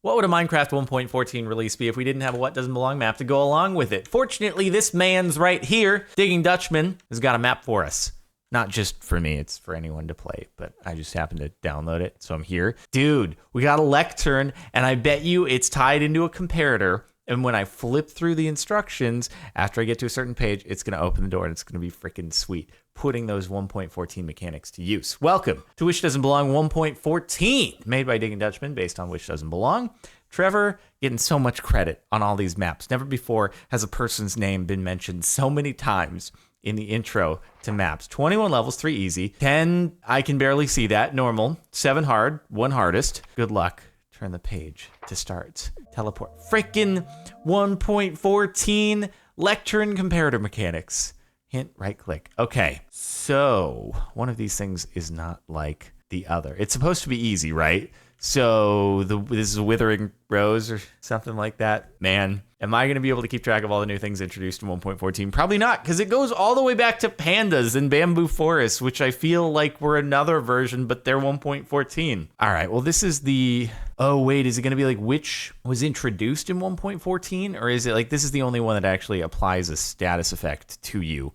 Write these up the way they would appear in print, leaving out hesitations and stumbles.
What would a Minecraft 1.14 release be if we didn't have a What Doesn't Belong map to go along with it? Fortunately, this man's right here, Digging Dutchman, has got a map for us. Not just for me, it's for anyone to play, but I just happened to download it, so I'm here. Dude, we got a lectern, and I bet you it's tied into a comparator, and when I flip through the instructions, after I get to a certain page, it's going to open the door, and it's going to be freaking sweet, putting those 1.14 mechanics to use. Welcome to Which Doesn't Belong 1.14, made by Digging Dutchman, based on Which Doesn't Belong. Trevor getting so much credit on all these maps. Never before has a person's name been mentioned so many times in the intro to maps. 21 levels, 3 easy. 10, I can barely see that, normal. 7 hard, 1 hardest. Good luck. Turn the page to start. Teleport. Frickin' 1.14 lectern comparator mechanics. Hint, right click. Okay, so one of these things is not like the other. It's supposed to be easy, right? So this is a Withering Rose or something like that. Man, am I going to be able to keep track of all the new things introduced in 1.14? Probably not, because it goes all the way back to pandas and bamboo forests, which I feel like were another version, but they're 1.14. All right, well, this is the... Oh, wait, is it going to be like which was introduced in 1.14? Or is it like this is the only one that actually applies a status effect to you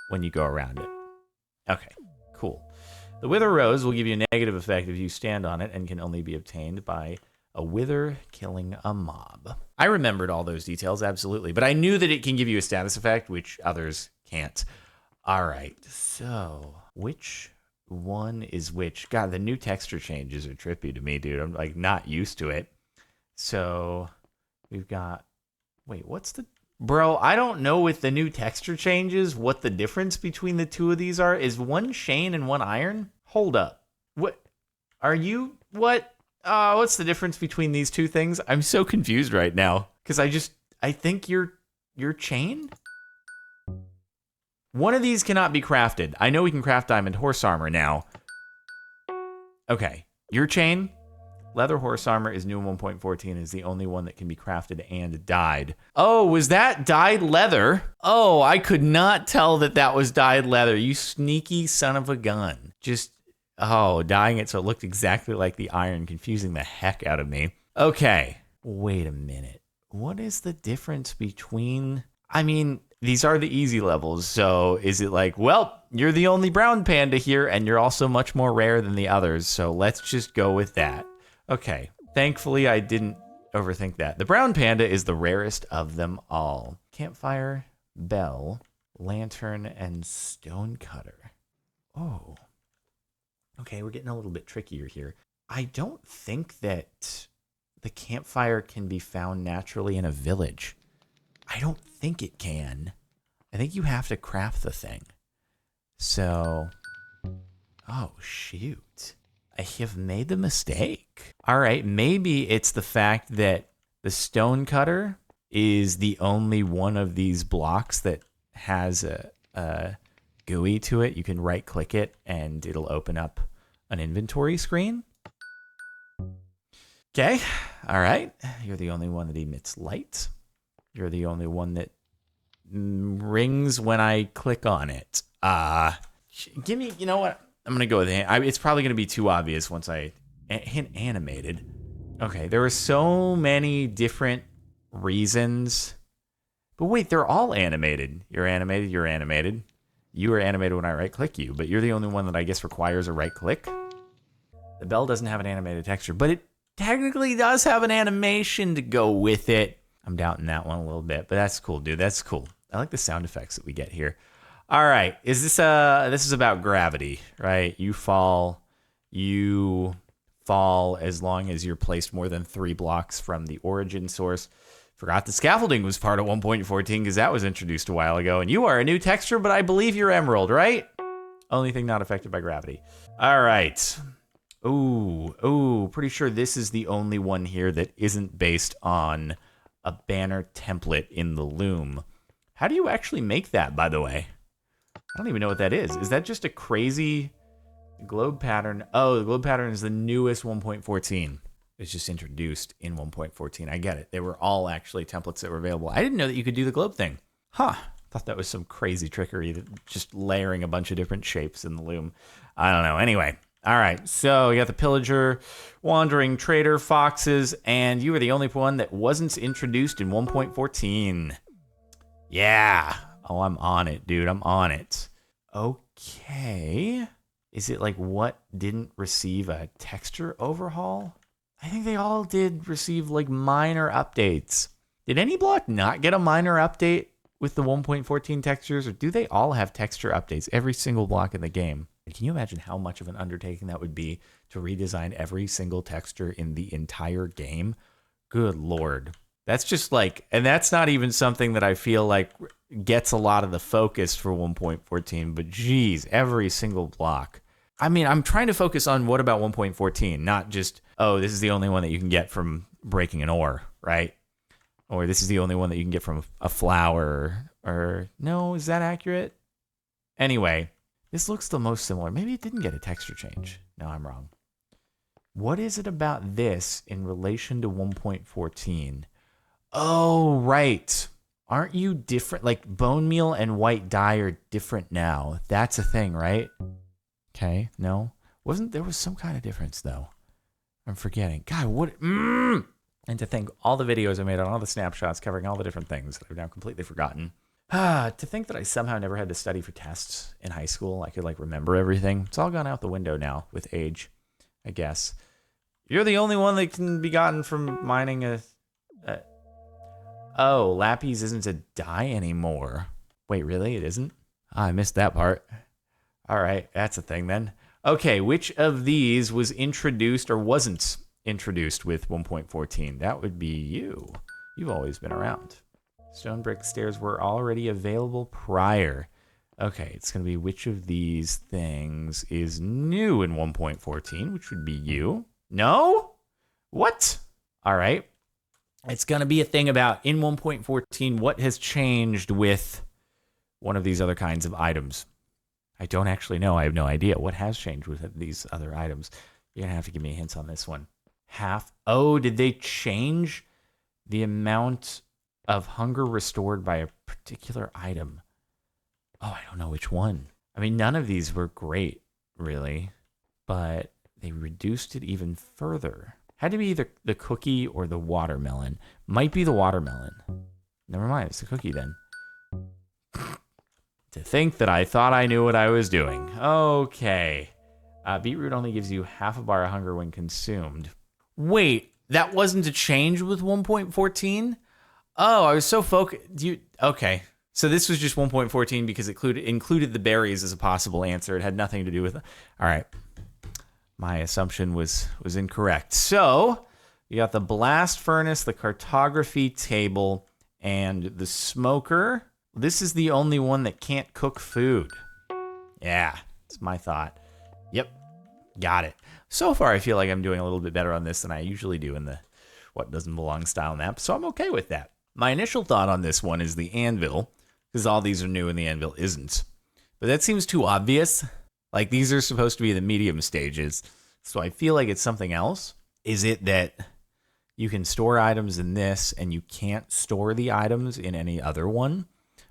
when you go around it? Okay, cool. The Wither Rose will give you a negative effect if you stand on it and can only be obtained by a wither killing a mob. I remembered all those details, absolutely, but I knew that it can give you a status effect, which others can't. All right, so which one is which? God, the new texture changes are trippy to me, dude. I'm like not used to it. So we've got, wait, what's the... Bro, I don't know with the new texture changes what the difference between the two of these are. Is one Shane and one Iron? Hold up. What? Are you... What? What's the difference between these two things? I'm so confused right now. Because I think you're Chain? One of these cannot be crafted. I know we can craft diamond horse armor now. Okay. Your Chain? Leather horse armor is new in 1.14 is the only one that can be crafted and dyed. Oh, was that dyed leather? Oh, I could not tell that was dyed leather. You sneaky son of a gun. Just, dyeing it so it looked exactly like the iron, confusing the heck out of me. Okay, wait a minute. What is the difference between... I mean, these are the easy levels, so is it like, well, you're the only brown panda here, and you're also much more rare than the others, so let's just go with that. Okay, thankfully I didn't overthink that. The brown panda is the rarest of them all. Campfire, bell, lantern, and stonecutter. Oh. Okay, we're getting a little bit trickier here. I don't think that the campfire can be found naturally in a village. I don't think it can. I think you have to craft the thing. So, oh shoot. I have made the mistake. All right, maybe it's the fact that the stonecutter is the only one of these blocks that has a GUI to it. You can right click it and it'll open up an inventory screen. Okay, all right. You're the only one that emits light. You're the only one that rings when I click on it. Give me, you know what? I'm going to go with it. It's probably going to be too obvious once I hit animated. Okay, there are so many different reasons. But wait, they're all animated. You're animated, you're animated. You are animated when I right-click you, but you're the only one that I guess requires a right-click. The bell doesn't have an animated texture, but it technically does have an animation to go with it. I'm doubting that one a little bit, but that's cool, dude. That's cool. I like the sound effects that we get here. All right, this is about gravity, right? You fall as long as you're placed more than 3 blocks from the origin source. Forgot the scaffolding was part of 1.14 because that was introduced a while ago. And you are a new texture, but I believe you're emerald, right? Only thing not affected by gravity. All right. Ooh, pretty sure this is the only one here that isn't based on a banner template in the loom. How do you actually make that, by the way? I don't even know what that is. Is that just a crazy globe pattern? Oh, the globe pattern is the newest 1.14. It's just introduced in 1.14. I get it. They were all actually templates that were available. I didn't know that you could do the globe thing. Huh. Thought that was some crazy trickery, just layering a bunch of different shapes in the loom. I don't know. Anyway, All right, so you got the pillager, wandering trader, foxes, and you were the only one that wasn't introduced in 1.14. Yeah. Oh, I'm on it, dude. I'm on it. Okay. Is it like what didn't receive a texture overhaul? I think they all did receive like minor updates. Did any block not get a minor update with the 1.14 textures, or do they all have texture updates, every single block in the game? Can you imagine how much of an undertaking that would be to redesign every single texture in the entire game? Good Lord. That's just like, and that's not even something that I feel like gets a lot of the focus for 1.14, but geez, every single block. I mean, I'm trying to focus on what about 1.14, not just, oh, this is the only one that you can get from breaking an ore, right? Or this is the only one that you can get from a flower, or no, is that accurate? Anyway, this looks the most similar. Maybe it didn't get a texture change. No, I'm wrong. What is it about this in relation to 1.14? Oh, right. Aren't you different? Like bone meal and white dye are different now. That's a thing, right? Okay, no. There was some kind of difference though. I'm forgetting. God, what? And to think all the videos I made on all the snapshots covering all the different things that I've now completely forgotten. To think that I somehow never had to study for tests in high school. I could like remember everything. It's all gone out the window now with age, I guess. You're the only one that can be gotten from mining Oh, lapis isn't a dye anymore. Wait, really? It isn't? I missed that part. All right, that's a thing then. Okay, which of these was introduced or wasn't introduced with 1.14? That would be you. You've always been around. Stone brick stairs were already available prior. Okay, it's going to be which of these things is new in 1.14, which would be you. No? What? All right. It's going to be a thing about in 1.14, what has changed with one of these other kinds of items? I don't actually know. I have no idea. What has changed with these other items? You're going to have to give me hints on this one. Oh, did they change the amount of hunger restored by a particular item? Oh, I don't know which one. I mean, none of these were great, really, but they reduced it even further. Had to be either the cookie or the watermelon. Might be the watermelon. Never mind, it's the cookie then. To think that I thought I knew what I was doing. Okay. Beetroot only gives you half a bar of hunger when consumed. Wait, that wasn't a change with 1.14? Oh, I was so focused. Okay. So this was just 1.14 because it included the berries as a possible answer. It had nothing to do with it. All right. My assumption was incorrect. So you got the blast furnace, the cartography table, and the smoker. This is the only one that can't cook food. Yeah, that's my thought. Yep, got it. So far, I feel like I'm doing a little bit better on this than I usually do in the What Doesn't Belong style map, so I'm okay with that. My initial thought on this one is the anvil, because all these are new and the anvil isn't. But that seems too obvious. Like, these are supposed to be the medium stages, so I feel like it's something else. Is it that you can store items in this and you can't store the items in any other one?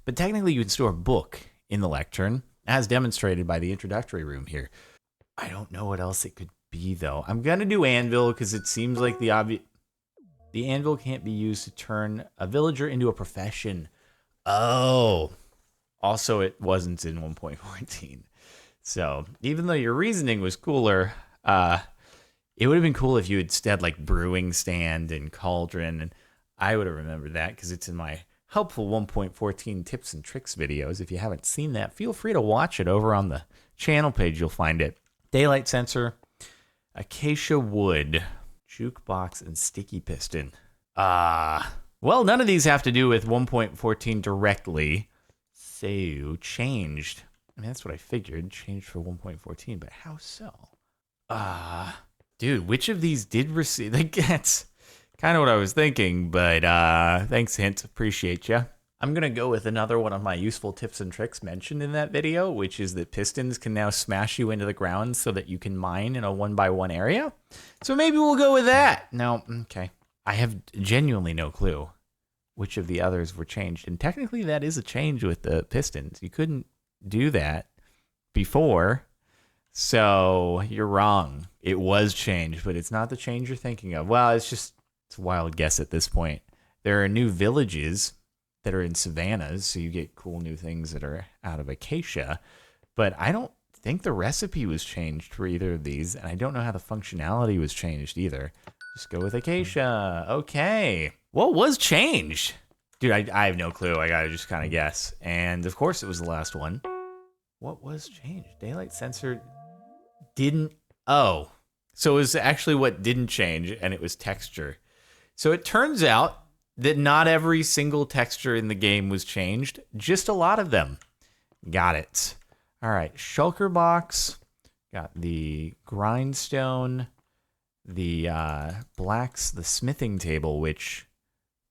But technically, you can store a book in the lectern, as demonstrated by the introductory room here. I don't know what else it could be, though. I'm going to do anvil because it seems like the obvious... The anvil can't be used to turn a villager into a profession. Oh. Also, it wasn't in 1.14. So, even though your reasoning was cooler, it would have been cool if you had said, like, brewing stand and cauldron, and I would have remembered that because it's in my helpful 1.14 tips and tricks videos. If you haven't seen that, feel free to watch it over on the channel page. You'll find it. Daylight sensor, acacia wood, jukebox, and sticky piston. Well, none of these have to do with 1.14 directly. So, changed. I mean, that's what I figured. Changed for 1.14, but how so? Dude, which of these did receive... Like, that's kind of what I was thinking, but thanks, Hint. Appreciate ya. I'm going to go with another one of my useful tips and tricks mentioned in that video, which is that pistons can now smash you into the ground so that you can mine in a 1x1 area. So maybe we'll go with that. No, okay. I have genuinely no clue which of the others were changed. And technically that is a change with the pistons. You couldn't do that before. So you're wrong. It was changed, but it's not the change you're thinking of. Well, it's a wild guess at this point. There are new villages that are in savannas, so you get cool new things that are out of acacia. But I don't think the recipe was changed for either of these, and I don't know how the functionality was changed either. Just go with acacia. Okay. What was changed? Dude, I have no clue. I gotta just kind of guess. And of course it was the last one. What was changed? Daylight sensor didn't... Oh. So it was actually what didn't change, and it was texture. So it turns out that not every single texture in the game was changed. Just a lot of them. Got it. All right. Shulker box. Got the grindstone. The the smithing table, which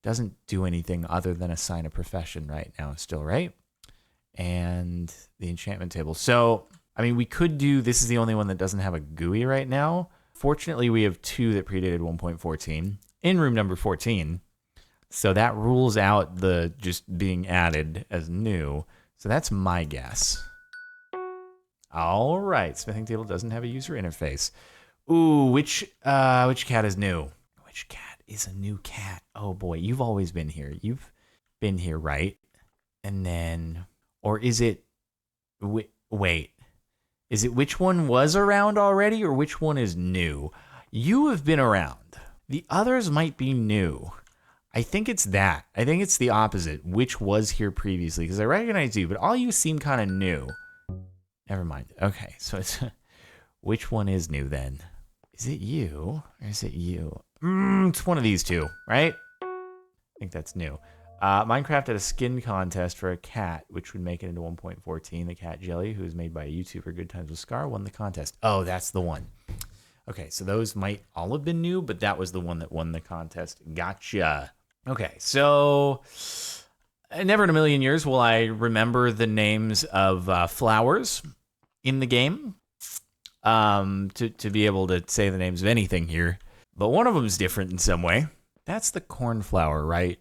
doesn't do anything other than assign a profession right now still, right? And the enchantment table. So, I mean, we could do, this is the only one that doesn't have a GUI right now. Fortunately, we have 2 that predated 1.14 in room number 14. So that rules out the just being added as new. So that's my guess. All right, smithing table doesn't have a user interface. Ooh, which cat is new? Which cat is a new cat? Oh boy, you've always been here. You've been here, right? And then, or is it, wait, is it which one was around already or which one is new? You have been around. The others might be new. I think it's that. I think it's the opposite, which was here previously, because I recognize you, but all you seem kind of new. Never mind. Okay, so it's, which one is new then? Is it you or is it you? It's one of these two, right? I think that's new. Minecraft had a skin contest for a cat, which would make it into 1.14. The cat Jelly, who is made by a YouTuber, Good Times with Scar, won the contest. Oh, that's the one. Okay, so those might all have been new, but that was the one that won the contest. Gotcha. Okay, so never in a million years will I remember the names of flowers in the game to be able to say the names of anything here. But one of them is different in some way. That's the cornflower, right?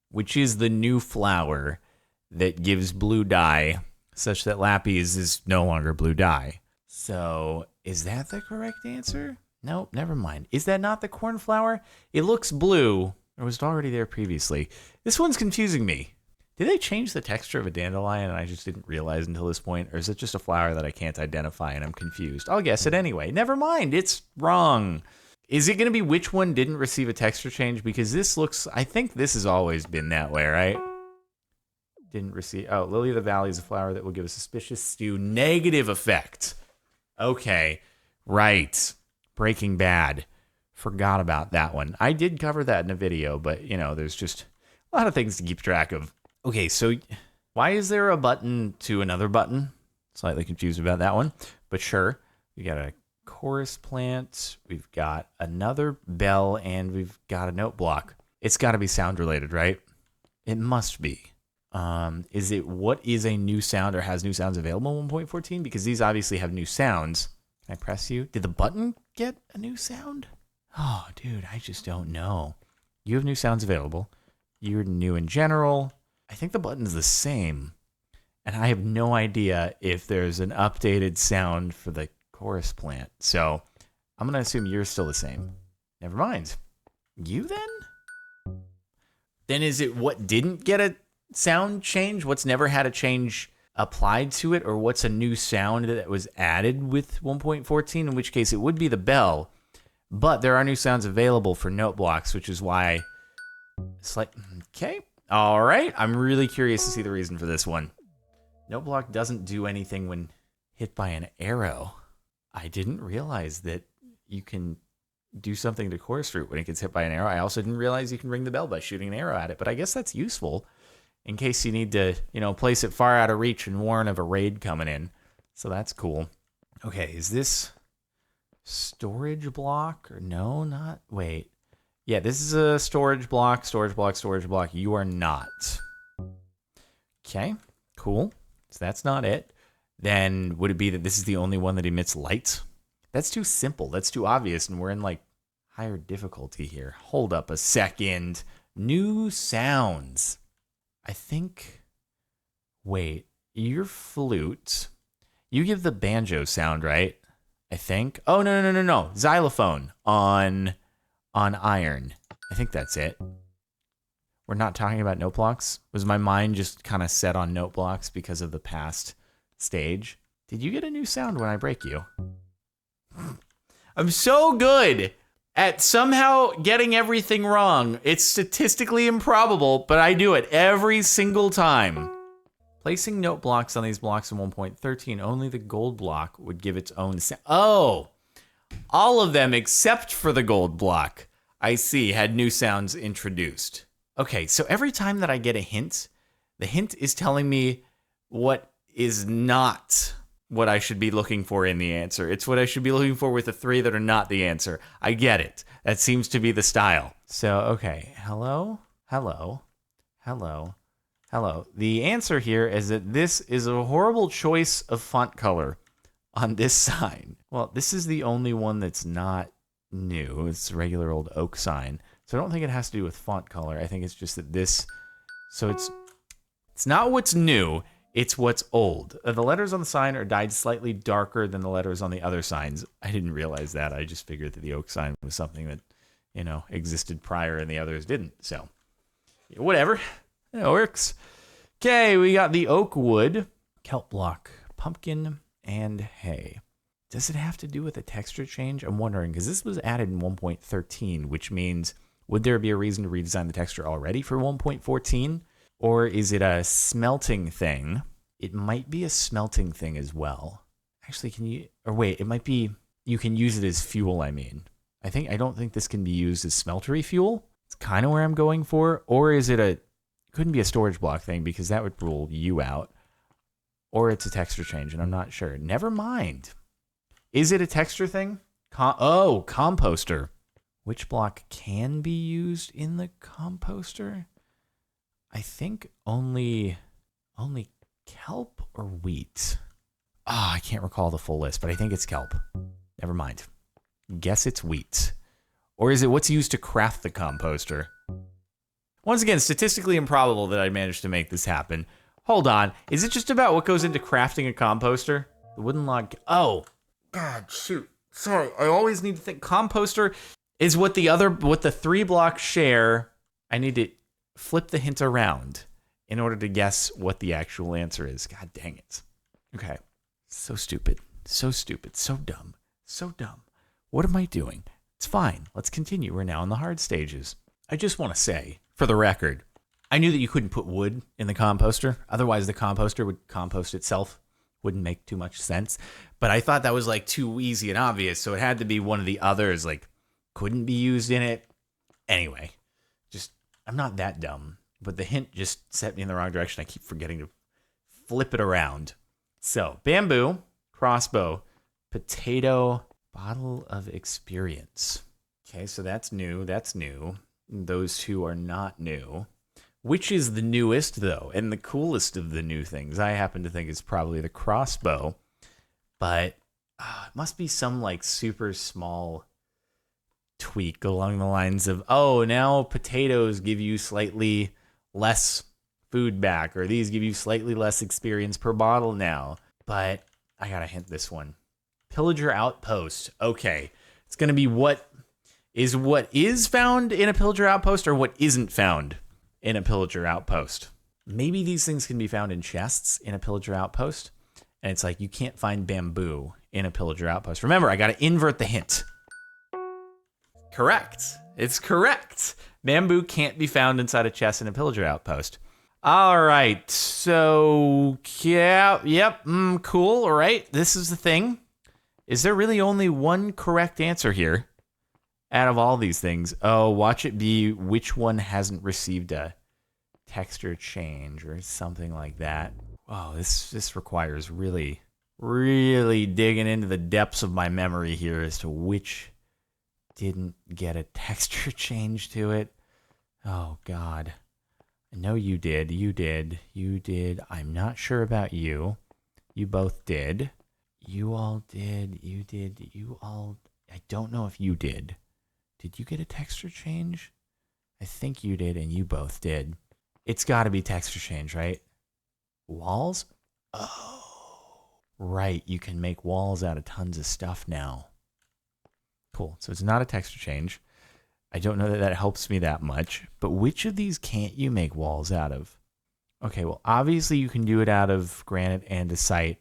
Which is the new flower that gives blue dye, such that Lappies is no longer blue dye. So, is that the correct answer? Nope, never mind. Is that not the cornflower? It looks blue, or was it already there previously? This one's confusing me. Did they change the texture of a dandelion and I just didn't realize until this point? Or is it just a flower that I can't identify and I'm confused? I'll guess it anyway. Never mind, it's wrong. Is it going to be which one didn't receive a texture change? Because this looks, I think this has always been that way, right? Didn't receive, oh, Lily of the Valley is a flower that will give a suspicious stew negative effect. Okay, right. Breaking Bad. Forgot about that one. I did cover that in a video, but, you know, there's just a lot of things to keep track of. Okay, so why is there a button to another button? Slightly confused about that one, but sure. We got a chorus plant, we've got another bell, and we've got a note block. It's got to be sound related, right? It must be. Is it what is a new sound or has new sounds available in 1.14? Because these obviously have new sounds. Can I press you? Did the button get a new sound? Oh, dude, I just don't know. You have new sounds available. You're new in general. I think the button's the same. And I have no idea if there's an updated sound for the chorus plant. So I'm going to assume you're still the same. Never mind. You then? Then is it what didn't get a sound change? What's never had a change applied to it? Or what's a new sound that was added with 1.14? In which case it would be the bell. But there are new sounds available for note blocks, which is why it's like, okay. All right. I'm really curious to see the reason for this one. Note block doesn't do anything when hit by an arrow. I didn't realize that you can do something to chorus fruit when it gets hit by an arrow. I also didn't realize you can ring the bell by shooting an arrow at it, but I guess that's useful in case you need to, you know, place it far out of reach and warn of a raid coming in. So that's cool. Okay, is this storage block or no, not, wait. Yeah, this is a storage block, storage block, storage block. You are not. Okay, cool. So that's not it. Then would it be that this is the only one that emits light? That's too simple. That's too obvious. And we're in like higher difficulty here. Hold up a second. New sounds. I think, wait, your flute, you give the banjo sound, right? I think. Oh, no. Xylophone on iron. I think that's it. We're not talking about note blocks. Was my mind just kind of set on note blocks because of the past stage? Did you get a new sound when I break you? I'm so good at somehow getting everything wrong. It's statistically improbable, but I do it every single time. Placing note blocks on these blocks in 1.13, only the gold block would give its own sound. Oh, all of them except for the gold block, I see, had new sounds introduced. Okay, so every time that I get a hint, the hint is telling me what is not what I should be looking for in the answer. It's what I should be looking for with the three that are not the answer. I get it. That seems to be the style. So, okay, hello. The answer here is that this is a horrible choice of font color on this sign. Well, this is the only one that's not new. It's a regular old oak sign. So I don't think it has to do with font color. I think it's just that this, so it's not what's new, it's what's old. The letters on the sign are dyed slightly darker than the letters on the other signs. I didn't realize that. I just figured that the oak sign was something that, existed prior and the others didn't. So, whatever. It works. Okay, we got the oak wood, kelp block, pumpkin, and hay. Does it have to do with a texture change? I'm wondering, because this was added in 1.13, which means, would there be a reason to redesign the texture already for 1.14? Or is it a smelting thing? It might be a smelting thing as well. Actually, it might be, you can use it as fuel, I mean. I don't think this can be used as smeltery fuel. It's kind of where I'm going for. Or is it couldn't be a storage block thing because that would rule you out. Or it's a texture change, and I'm not sure. Never mind. Is it a texture thing? Composter. Which block can be used in the composter? I think only kelp or wheat. I can't recall the full list, but I think it's kelp. Never mind. Guess it's wheat. Or is it what's used to craft the composter? Once again, statistically improbable that I managed to make this happen. Hold on. Is it just about what goes into crafting a composter? The wooden log. Oh, God, shoot. Sorry, I always need to think. Composter is what the 3 blocks share. I need to flip the hint around in order to guess what the actual answer is. God dang it. Okay. So stupid. So dumb. What am I doing? It's fine. Let's continue. We're now in the hard stages. I just want to say, for the record, I knew that you couldn't put wood in the composter. Otherwise, the composter would compost itself. Wouldn't make too much sense. But I thought that was too easy and obvious. So it had to be one of the others, couldn't be used in it. Anyway, I'm not that dumb. But the hint just set me in the wrong direction. I keep forgetting to flip it around. So, bamboo, crossbow, potato, bottle of experience. Okay, so that's new. Those two are not new. Which is the newest, though, and the coolest of the new things? I happen to think is probably the crossbow. But it must be some, super small tweak along the lines of, now potatoes give you slightly less food back, or these give you slightly less experience per bottle now. But I gotta hint this one. Pillager Outpost. Okay. It's gonna be what is found in a Pillager Outpost or what isn't found in a Pillager Outpost. Maybe these things can be found in chests in a Pillager Outpost. And it's you can't find bamboo in a Pillager Outpost. Remember, I gotta invert the hint. Correct. It's correct. Bamboo can't be found inside a chest in a Pillager Outpost. All right. So, cool. All right. This is the thing. Is there really only one correct answer here out of all these things? Oh, watch it be which one hasn't received a texture change or something like that. Wow, this requires really, really digging into the depths of my memory here as to which didn't get a texture change to it. Oh, God. I know you did. You did. I'm not sure about you. You both did. You all did. You did. You all... I don't know if you did. Did you get a texture change? I think you did, and you both did. It's got to be texture change, right? Walls? Oh. Right, you can make walls out of tons of stuff now. Cool, so it's not a texture change. I don't know that that helps me that much, but which of these can't you make walls out of? Okay, well, obviously you can do it out of granite, andesite,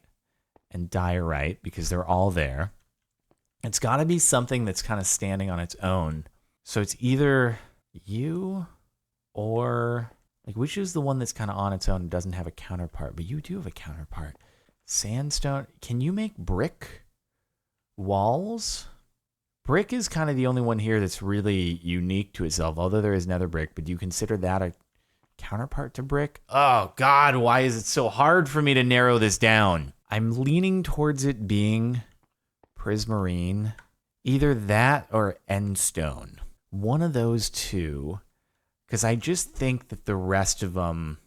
and diorite because they're all there. It's got to be something that's kind of standing on its own. So it's either you or, like, which is the one that's kind of on its own and doesn't have a counterpart, but you do have a counterpart. Sandstone. Can you make brick walls? Brick is kind of the only one here that's really unique to itself, although there is nether brick, but do you consider that a counterpart to brick? Oh God, why is it so hard for me to narrow this down? I'm leaning towards it being prismarine, either that or endstone. One of those two, because I just think that the rest of them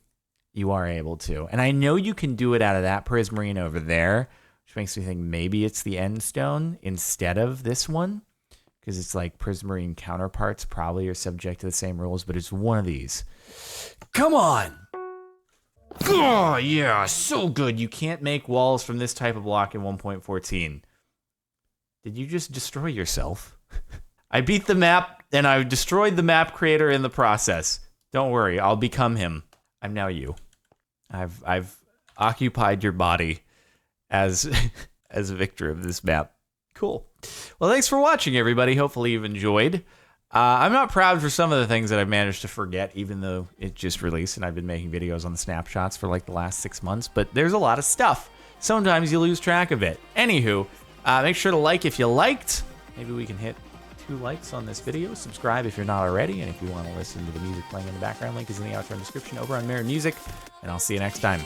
you are able to. And I know you can do it out of that prismarine over there, which makes me think maybe it's the endstone instead of this one, because it's like prismarine counterparts probably are subject to the same rules, but it's one of these. Come on! Oh, yeah, so good. You can't make walls from this type of block in 1.14. Did you just destroy yourself? I beat the map, and I destroyed the map creator in the process. Don't worry, I'll become him. I'm now you. I've occupied your body as a victor of this map. Cool. Well, thanks for watching, everybody. Hopefully you've enjoyed. I'm not proud for some of the things that I've managed to forget, even though it just released and I've been making videos on the snapshots for like the last 6 months, but there's a lot of stuff. Sometimes you lose track of it. Anywho, make sure to like if you liked. Maybe we can hit 2 likes on this video. Subscribe if you're not already, and if you want to listen to the music playing in the background, link is in the outro and description over on Mirror Music, and I'll see you next time.